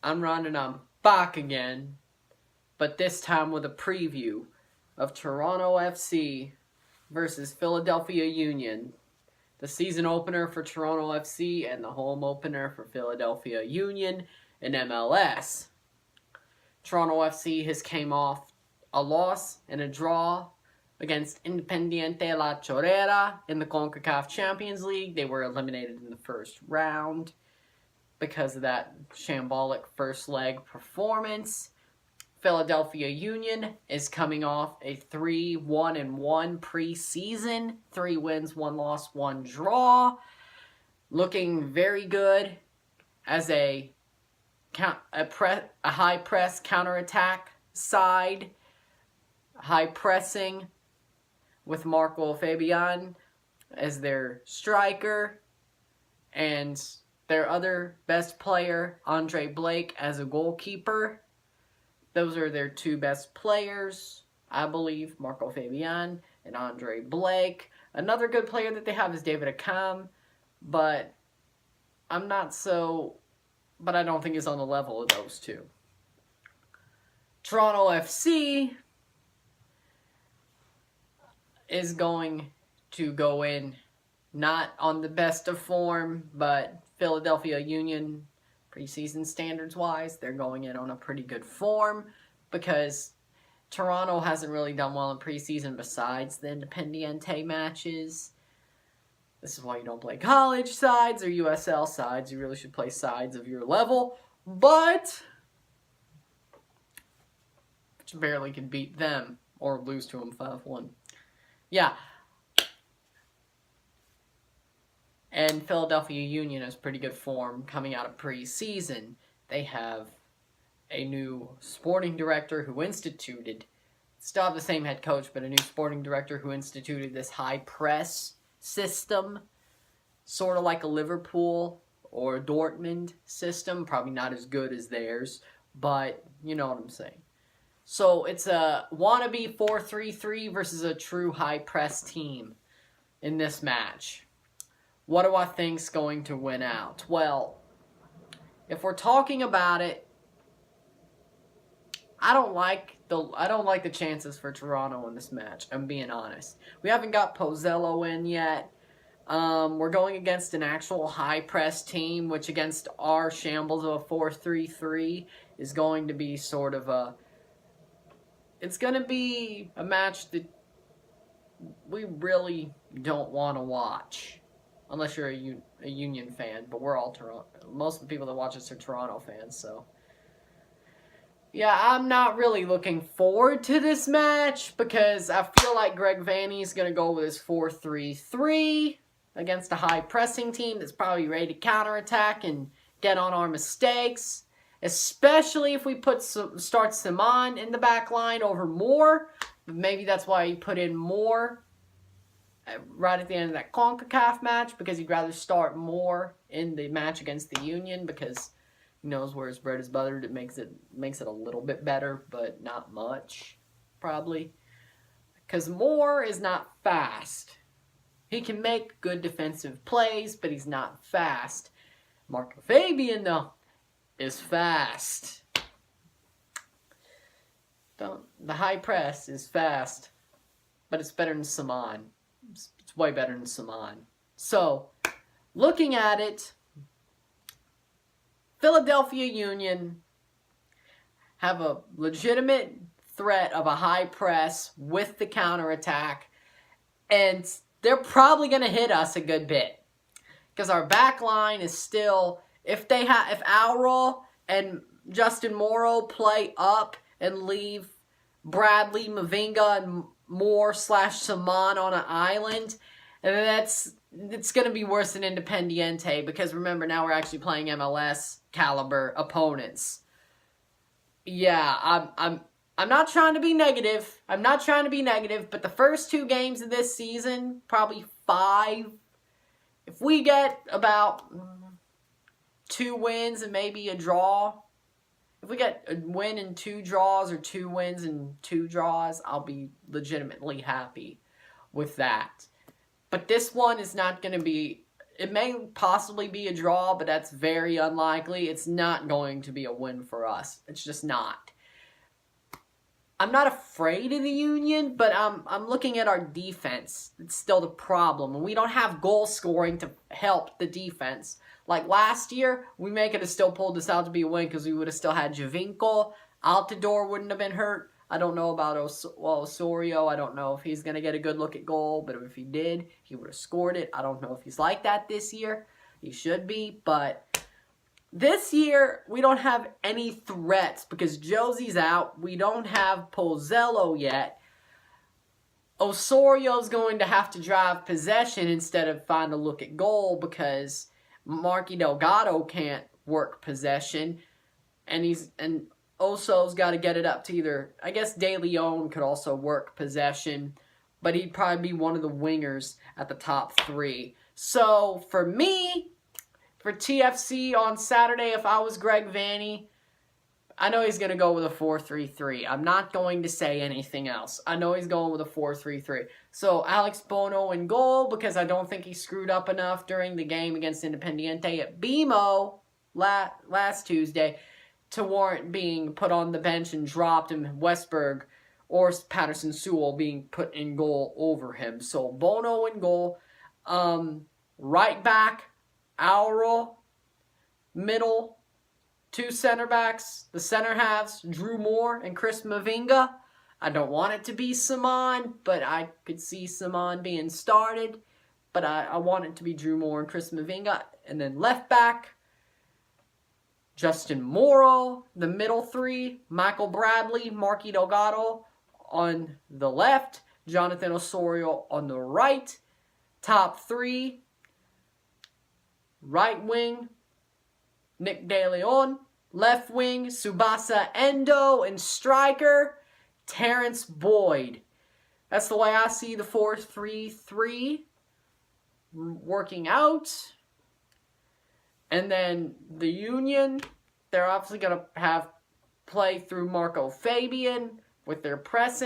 I'm back again, but this time with a preview of Toronto FC versus Philadelphia Union. The season opener for Toronto FC and the home opener for Philadelphia Union in MLS. Toronto FC has came off a loss and a draw against Independiente La Chorrera in the CONCACAF Champions League. They were eliminated in the first round because of that shambolic first leg performance. Philadelphia Union is coming off a 3-1-1 preseason. 3 wins, 1 loss, 1 draw. Looking very good as a high press counterattack side. High pressing with Marco Fabian as their striker. And their other best player, Andre Blake, as a goalkeeper. Those are their 2 best players, I believe, Marco Fabian and Andre Blake. Another good player that they have is David Akam, but I don't think he's on the level of those 2. Toronto FC is going to go in not on the best of form, but Philadelphia Union, preseason standards-wise, they're going in on a pretty good form because Toronto hasn't really done well in preseason besides the Independiente matches. This is why you don't play college sides or USL sides. You really should play sides of your level, but you barely can beat them or lose to them 5-1. Yeah. And Philadelphia Union has pretty good form coming out of preseason. They have a new sporting director who still have the same head coach, but a new sporting director who instituted this high press system, sort of like a Liverpool or a Dortmund system. Probably not as good as theirs, but you know what I'm saying. So it's a wannabe 4-3-3 versus a true high press team in this match. What do I think's going to win out? Well, if we're talking about it, I don't like the chances for Toronto in this match. I'm being honest. We haven't got Pozzello in yet. We're going against an actual high press team, which against our shambles of a 4-3-3 is going to be sort of it's going to be a match that we really don't want to watch. Unless you're a Union fan, but we're all Toronto. Most of the people that watch us are Toronto fans, so. Yeah, I'm not really looking forward to this match because I feel like Greg Vanney's going to go with his 4-3-3 against a high-pressing team that's probably ready to counterattack and get on our mistakes. Especially if we start Simon in the back line over Moore. Maybe that's why he put in Moore right at the end of that CONCACAF match, because he'd rather start Moore in the match against the Union because he knows where his bread is buttered. It makes it a little bit better, but not much, probably. Because Moore is not fast. He can make good defensive plays, but he's not fast. Marco Fabian, though, is fast. The high press is fast, but it's better than Simon. It's way better than Simon. So, looking at it, Philadelphia Union have a legitimate threat of a high press with the counterattack, and they're probably going to hit us a good bit. Because our back line is still, if Alrol and Justin Morrow play up and leave Bradley, Mavinga, and Moore/Simon on an island, and it's going to be worse than Independiente, because remember, now we're actually playing MLS caliber opponents. Yeah, I'm not trying to be negative. I'm not trying to be negative, but the first 2 games of this season, probably 5, if we get about 2 wins and maybe a draw, if we get a win and 2 draws or 2 wins and 2 draws, I'll be legitimately happy with that. But this one is not going to be It may possibly be a draw, but that's very unlikely. It's not going to be a win for us. It's just not. I'm not afraid of the Union, but I'm looking at our defense. It's still the problem. And we don't have goal scoring to help the defense. Like last year, we may could have still pulled this out to be a win because we would have still had Javinko. Altidore wouldn't have been hurt. I don't know about Osorio. I don't know if he's going to get a good look at goal, but if he did, he would have scored it. I don't know if he's like that this year. He should be, but this year, we don't have any threats because Josie's out. We don't have Pozzello yet. Osorio's going to have to drive possession instead of find a look at goal because Marky Delgado can't work possession, and Oso's got to get it up to either, I guess De Leon could also work possession, but he'd probably be one of the wingers at the top three. So, for me, for TFC on Saturday, if I was Greg Vanney, I know he's going to go with a 4-3-3. I'm not going to say anything else. I know he's going with a 4-3-3. So, Alex Bono in goal, because I don't think he screwed up enough during the game against Independiente at BMO last Tuesday to warrant being put on the bench and dropped, and Westberg or Patterson Sewell being put in goal over him. So, Bono in goal. Right back, Auro. Middle, two center backs. The center halves, Drew Moore and Chris Mavinga. I don't want it to be Saman, but I could see Saman being started. But I want it to be Drew Moore and Chris Mavinga. And then left back, Justin Morrow. The middle three, Michael Bradley, Marky Delgado on the left. Jonathan Osorio on the right. Top three, right wing, Nick De Leon. Left wing, Tsubasa Endo. And striker, Terrence Boyd. That's the way I see the 4-3-3 working out. And then the Union, they're obviously going to have play through Marco Fabian with their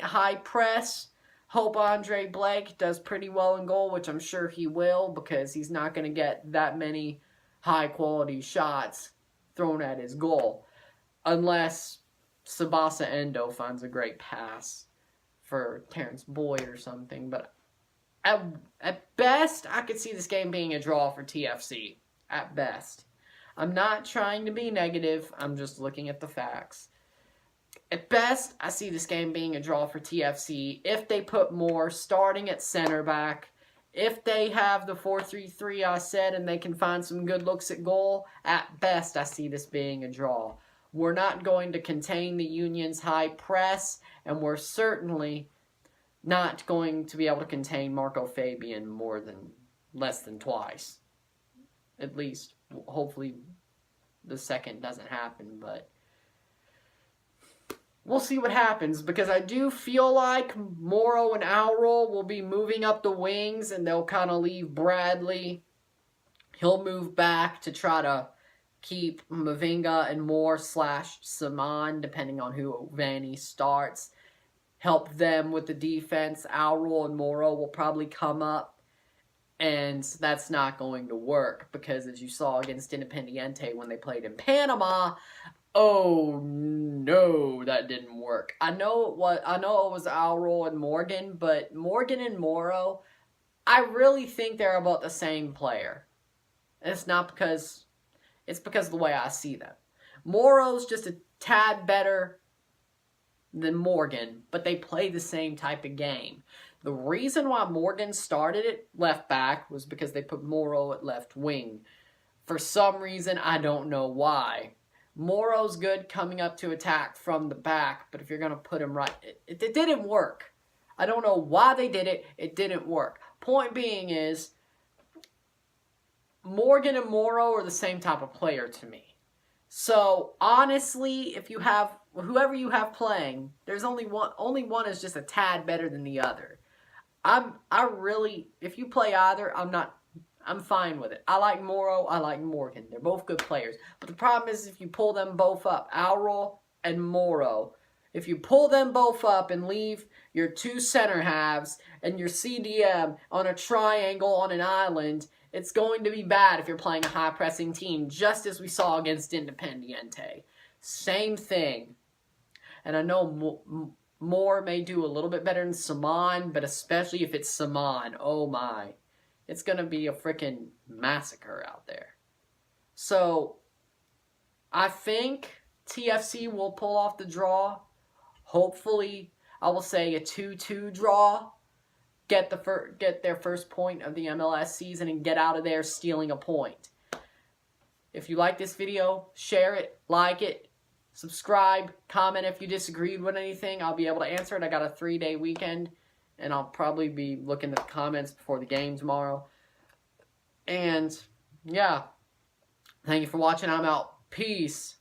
high press. Hope Andre Blake does pretty well in goal, which I'm sure he will, because he's not going to get that many high-quality shots thrown at his goal, unless Tsubasa Endo finds a great pass for Terrence Boyd or something. But at best, I could see this game being a draw for TFC. At best. I'm not trying to be negative. I'm just looking at the facts. At best, I see this game being a draw for TFC if they put more starting at center back. If they have the 4-3-3 I said and they can find some good looks at goal, at best I see this being a draw. We're not going to contain the Union's high press, and we're certainly not going to be able to contain Marco Fabian less than twice. At least, hopefully the second doesn't happen, but we'll see what happens, because I do feel like Morrow and Auro will be moving up the wings, and they'll kind of leave Bradley. He'll move back to try to keep Mavinga and Moore / Saman, depending on who Vanny starts. Help them with the defense. Auro and Morrow will probably come up. And that's not going to work, because as you saw against Independiente when they played in Panama, oh no, that didn't work. I know it was Auro and Morgan, but Morgan and Morrow, I really think they're about the same player. It's because of the way I see them. Morrow's just a tad better than Morgan, but they play the same type of game. The reason why Morgan started at left back was because they put Morrow at left wing. For some reason, I don't know why. Morrow's good coming up to attack from the back, but if you're going to put him right, it didn't work. I don't know why they did it. It didn't work. Point being is, Morgan and Morrow are the same type of player to me. So, honestly, if you have whoever you have playing, there's only one is just a tad better than the other. If you play either, I'm fine with it. I like Morrow, I like Morgan. They're both good players. But the problem is if you pull them both up, Auro and Morrow, if you pull them both up and leave your two center halves and your CDM on a triangle on an island, It's going to be bad if you're playing a high-pressing team, just as we saw against Independiente. Same thing. And I know Moore may do a little bit better than Saman, but especially if it's Saman, oh my. It's going to be a freaking massacre out there. So, I think TFC will pull off the draw. Hopefully, I will say a 2-2 draw. Get their first point of the MLS season and get out of there stealing a point. If you like this video, share it, like it, subscribe, comment if you disagreed with anything. I'll be able to answer it. I got a 3-day weekend, and I'll probably be looking at the comments before the game tomorrow. And, yeah. Thank you for watching. I'm out. Peace.